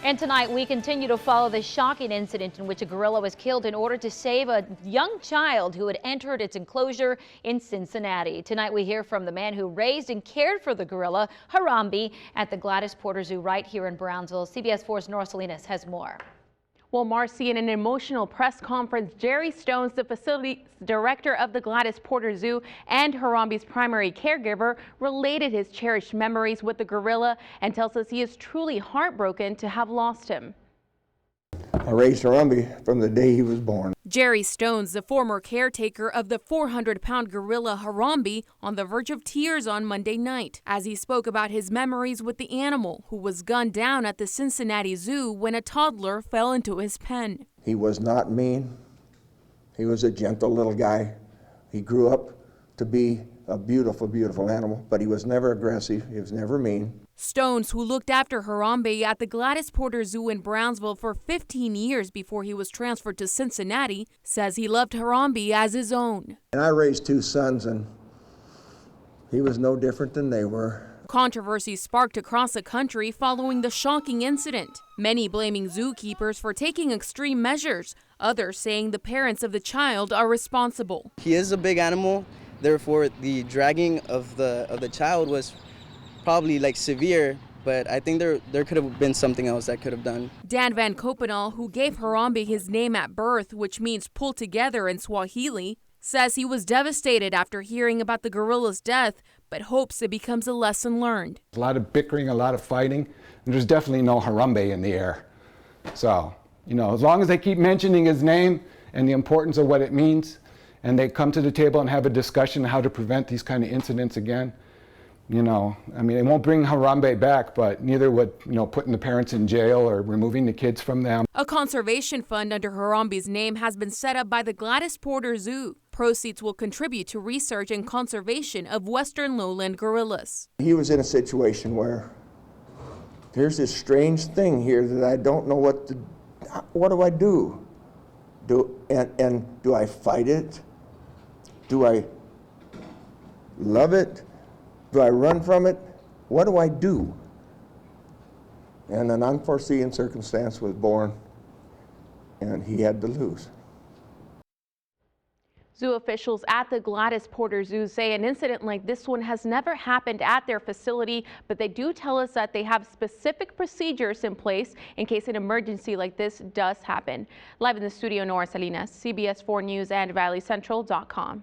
And tonight we continue to follow the shocking incident in which a gorilla was killed in order to save a young child who had entered its enclosure in Cincinnati. Tonight we hear from the man who raised and cared for the gorilla, Harambe, at the Gladys Porter Zoo right here in Brownsville. CBS 4's Nora Salinas has more. Well, Marcy, in an emotional press conference, Jerry Stones, the facility director of the Gladys Porter Zoo and Harambe's primary caregiver, related his cherished memories with the gorilla and tells us he is truly heartbroken to have lost him. I raised Harambe from the day he was born. Jerry Stones, the former caretaker of the 400-pound gorilla Harambe, on the verge of tears on Monday night as he spoke about his memories with the animal who was gunned down at the Cincinnati Zoo when a toddler fell into his pen. He was not mean. He was a gentle little guy. He grew up to be a beautiful, beautiful animal, but he was never aggressive. He was never mean. Stones, who looked after Harambe at the Gladys Porter Zoo in Brownsville for 15 years before he was transferred to Cincinnati, says he loved Harambe as his own. And I raised two sons, and he was no different than they were. Controversy sparked across the country following the shocking incident. Many blaming zookeepers for taking extreme measures, others saying the parents of the child are responsible. He is a big animal, therefore the dragging of the child was probably severe, but I think there could have been something else that could have done. Dan Van Kopenal, who gave Harambe his name at birth, which means pull together in Swahili, says he was devastated after hearing about the gorilla's death, but hopes it becomes a lesson learned. A lot of bickering, a lot of fighting, and there's definitely no Harambe in the air. So, as long as they keep mentioning his name and the importance of what it means, and they come to the table and have a discussion on how to prevent these kind of incidents again, it won't bring Harambe back, but neither would, putting the parents in jail or removing the kids from them. A conservation fund under Harambe's name has been set up by the Gladys Porter Zoo. Proceeds will contribute to research and conservation of western lowland gorillas. He was in a situation where there's this strange thing here that I don't know what do I do? And do I fight it? Do I love it? Do I run from it? What do I do? And an unforeseen circumstance was born, and he had to lose. Zoo officials at the Gladys Porter Zoo say an incident like this one has never happened at their facility, but they do tell us that they have specific procedures in place in case an emergency like this does happen. Live in the studio, Nora Salinas, CBS 4 News and ValleyCentral.com.